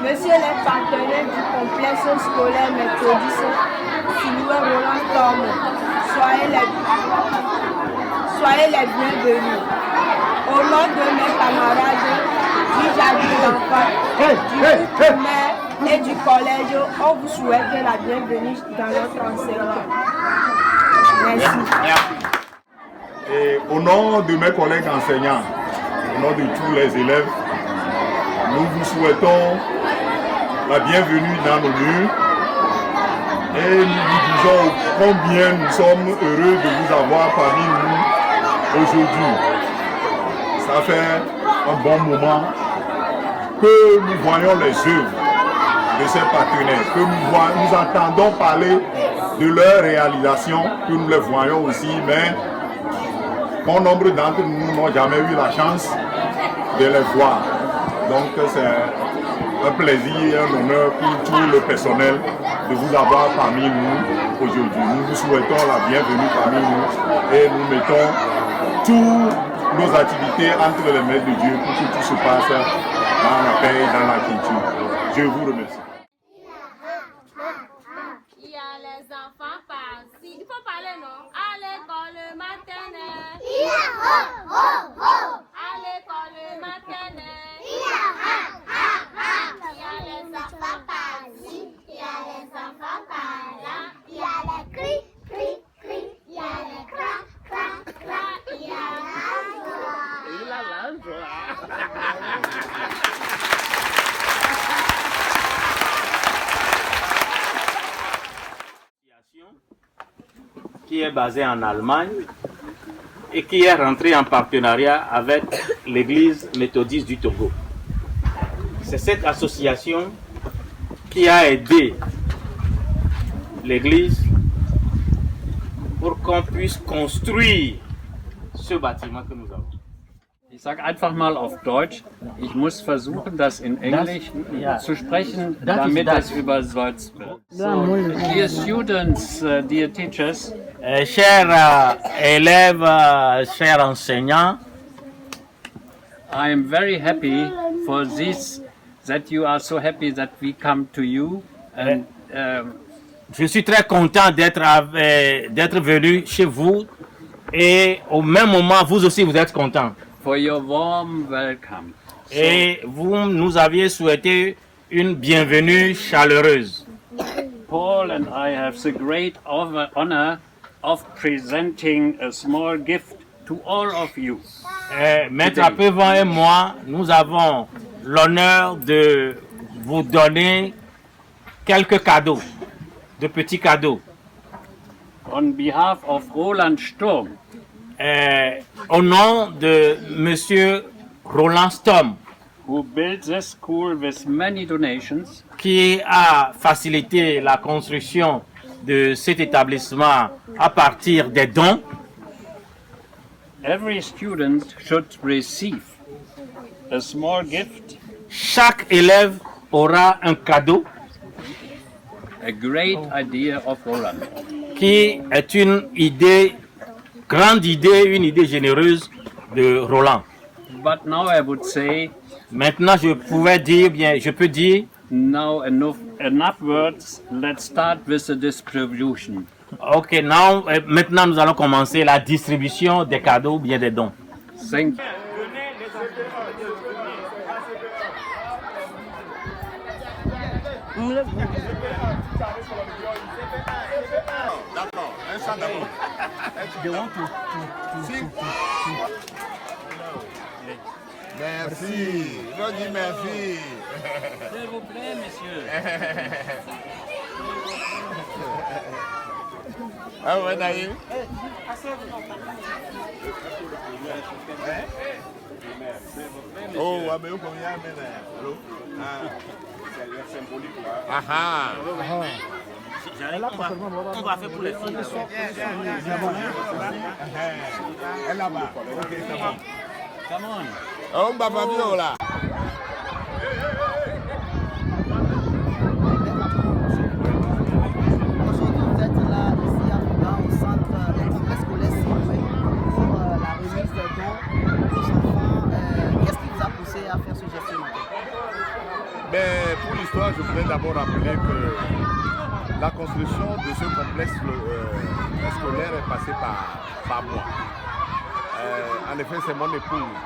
Monsieur les partenaires du complexe scolaire méthodiste Siloué Roland Tom, soyez les bienvenus. Au nom de mes camarades du jardin d'enfants, du groupe primaire et du collège, on vous souhaite la bienvenue dans notre enseignement. Merci. Et au nom de mes collègues enseignants, au nom de tous les élèves, nous vous souhaitons la bienvenue dans nos murs et nous vous disons combien nous sommes heureux de vous avoir parmi nous aujourd'hui. Ça fait un bon moment que nous voyons les œuvres de ces partenaires, que nous entendons parler de leur réalisation, que nous les voyons aussi, mais bon nombre d'entre nous n'ont jamais eu la chance de les voir. Donc c'est un plaisir et un honneur pour tout le personnel de vous avoir parmi nous aujourd'hui. Nous vous souhaitons la bienvenue parmi nous et nous mettons toutes nos activités entre les mains de Dieu pour que tout se passe dans la paix et dans la quiétude. Je vous remercie. Il y a les enfants par-ci. Il faut parler, non? À l'école maternelle. Il y a à l'école maternelle. Il y a les enfants par-ci. Il y a les enfants par-là. Il y a les cris, cris, cris. Il y a les cra, cra, cra. Il y a la joie. Qui est basée en Allemagne et qui est rentrée en partenariat avec l'Église méthodiste du Togo. C'est cette association qui a aidé l'Église pour qu'on puisse construire ce bâtiment que nous avons. Ich sage einfach mal auf Deutsch, ich muss versuchen, das in Englisch zu sprechen, damit es übersetzt wird. So, dear students, dear teachers, Chers élèves, chers enseignants, I am very happy for this, that you are so happy that we come to you. And, je suis très content d'être venu chez vous et au même moment, vous aussi, vous êtes content. For your warm welcome. Et vous nous aviez souhaité une bienvenue chaleureuse. Paul and I have the great honor of presenting a small gift to all of you. Maître Apevant et moi, nous avons l'honneur de vous donner quelques cadeaux, de petits cadeaux. On behalf of Roland Sturm, au nom de Monsieur Roland Sturm, who built this school with many donations, qui a facilité la construction de cet établissement à partir des dons. every student should receive a small gift, Chaque élève aura un cadeau a great idea of Roland. qui est une idée, grande idée, une idée généreuse de Roland. But now I would say, Maintenant, je peux dire, Now enough words. Let's start with the distribution. Ok, maintenant nous allons commencer la distribution des cadeaux ou bien des dons. Thank you. D'accord, un chat d'abord. Merci, je dis merci. S'il vous plaît, monsieur. Ah ouais, Naïm. Oh, mais où combien allô? C'est symbolique là. Ah On va faire pour les filles. Elle là-bas. Ok, c'est bon. Come on. Oh, Baba Bio là. Aujourd'hui, vous êtes là, ici à Roubaix, au centre complexe scolaire Siloué, pour la remise des dons aux enfants. Qu'est-ce qui vous a poussé à faire ce geste ce matin? Mais pour l'histoire, je voudrais d'abord rappeler que la construction de ce complexe scolaire est passée par moi. En effet, c'est mon épouse,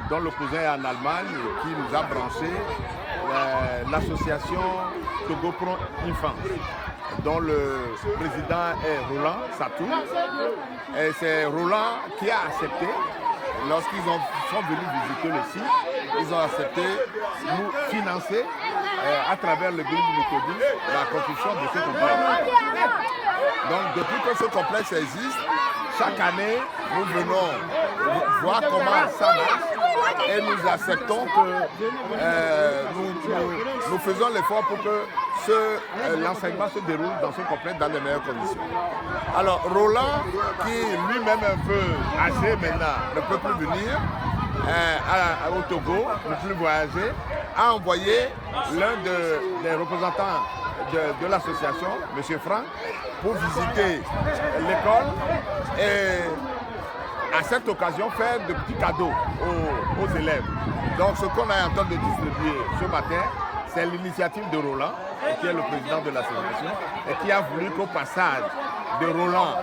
dont le cousin est en Allemagne, qui nous a branché l'association Togo Pro Enfance, dont le président est Roland Satou. Et c'est Roland qui a accepté, lorsqu'ils sont venus visiter le site, ils ont accepté de nous financer à travers l'église méthodiste la construction de ce complexe. Donc depuis que ce complexe existe, chaque année, nous venons voir comment ça marche et nous acceptons que nous faisons l'effort pour que l'enseignement se déroule dans ce complexe dans les meilleures conditions. Alors Roland, qui lui-même est un peu âgé maintenant, ne peut plus venir au Togo, ne peut plus voyager, a envoyé l'un des représentants de l'association, M. Franck, pour visiter l'école et à cette occasion faire de petits cadeaux aux élèves. Donc ce qu'on est en train de distribuer ce matin, c'est l'initiative de Roland, qui est le président de l'association, et qui a voulu qu'au passage de Roland,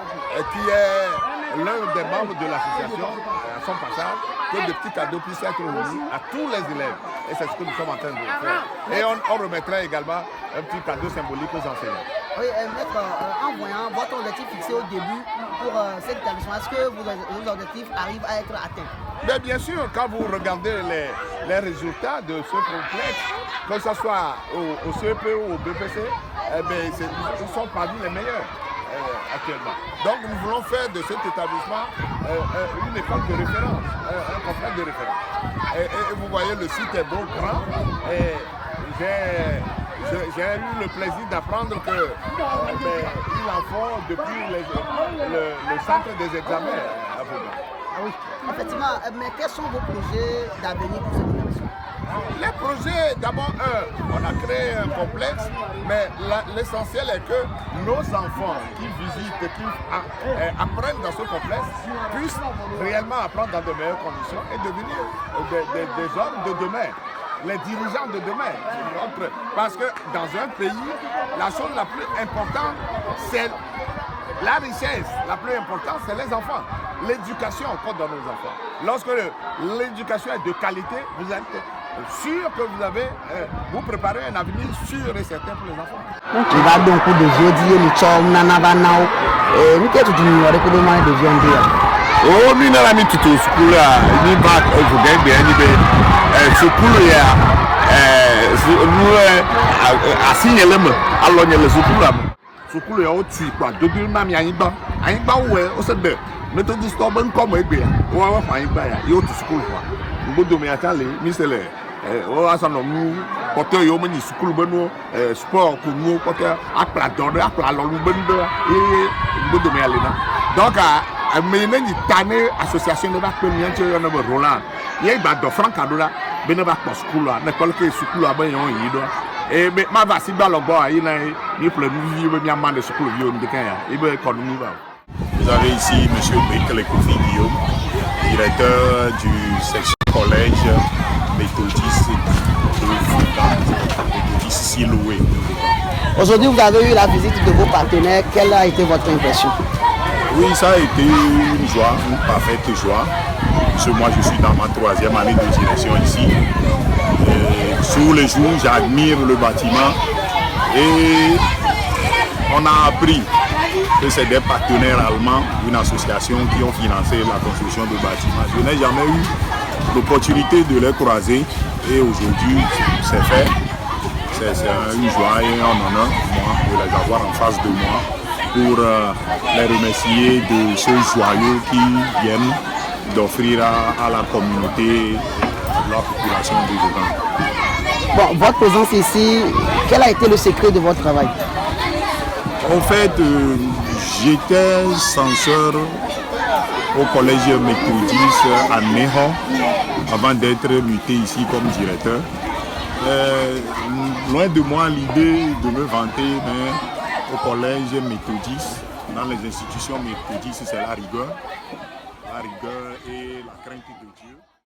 qui est l'un des membres de l'association, à son passage, que de petits cadeaux puissent être remis à tous les élèves. Et c'est ce que nous sommes en train de faire. Et on remettra également un petit cadeau symbolique aux enseignants. Oui, maître, en voyant votre objectif fixé au début pour cet établissement, est-ce que vos objectifs arrivent à être atteints? Mais bien sûr, quand vous regardez les résultats de ce complexe, que ce soit au CEP ou au BPC, ils sont parmi les meilleurs actuellement. Donc nous voulons faire de cet établissement une école de référence, un complexe de référence. Et vous voyez, le site est beau, grand. Et j'ai eu le plaisir d'apprendre que ils en font depuis le centre des examens à Roubaix. Oui, effectivement, mais quels sont vos projets d'avenir pour cette établissement? Les projets, d'abord, on a créé un complexe, mais l'essentiel est que nos enfants qui visitent, qui apprennent dans ce complexe, puissent réellement apprendre dans de meilleures conditions et devenir des hommes de demain, les dirigeants de demain. Parce que dans un pays, la chose la plus importante, c'est la richesse. La plus importante, c'est les enfants. L'éducation qu'on donne aux enfants. Lorsque l'éducation est de qualité, vous êtes sûr que vous préparez un avenir sûr et certain pour les enfants. Il va donc de jeudi, le chom, nanavana, et nous qu'est-ce que tu nous recommandes de viande? Oh, nous n'avons mis tout au school là, ni bac au Gagbe, ni school ya, nous assigné le mot, alors il y a le school là. School ya aussi quoi, depuis même Aïba ouais, on se dit, mais tout dit stop comme Aïba, on va faire Aïba ya, il y a tout school quoi. Nous devons attendre, mais c'est le on a ça non nous porter yo meni school beno sport pour nous porter apla donner apla lo bendo et nous devons aller là. Donc mais ni tane association ne va pas venir sur le Roland. Il y a ba do franc adola be ne va pas school là, ne pas que school là ben yon yi do. Et mais ma va si ba lo bo yi na ni plan ni be mi amande school yo ndi kan ya. E be économie ba. Vous avez ici monsieur Bekele Kofi Guillaume, directeur du section collège méthodiste de Foucault. Aujourd'hui, vous avez eu la visite de vos partenaires. Quelle a été votre impression? Oui, ça a été une joie, une parfaite joie. Parce que moi, je suis dans ma 3e année de direction ici. Et sur les jours, j'admire le bâtiment et on a appris que c'est des partenaires allemands, une association qui ont financé la construction du bâtiment. Je n'ai jamais eu l'opportunité de les croiser et aujourd'hui, c'est fait. C'est une joie et un honneur pour moi de les avoir en face de moi pour les remercier de ce joyau qui viennent d'offrir à la communauté, à la population du Jourdain. Bon, votre présence ici, quel a été le secret de votre travail? En fait, j'étais censeur au collège méthodiste à Néhon avant d'être muté ici comme directeur. Loin de moi l'idée de me vanter, mais au collège méthodiste, dans les institutions méthodistes, c'est la rigueur et la crainte de Dieu.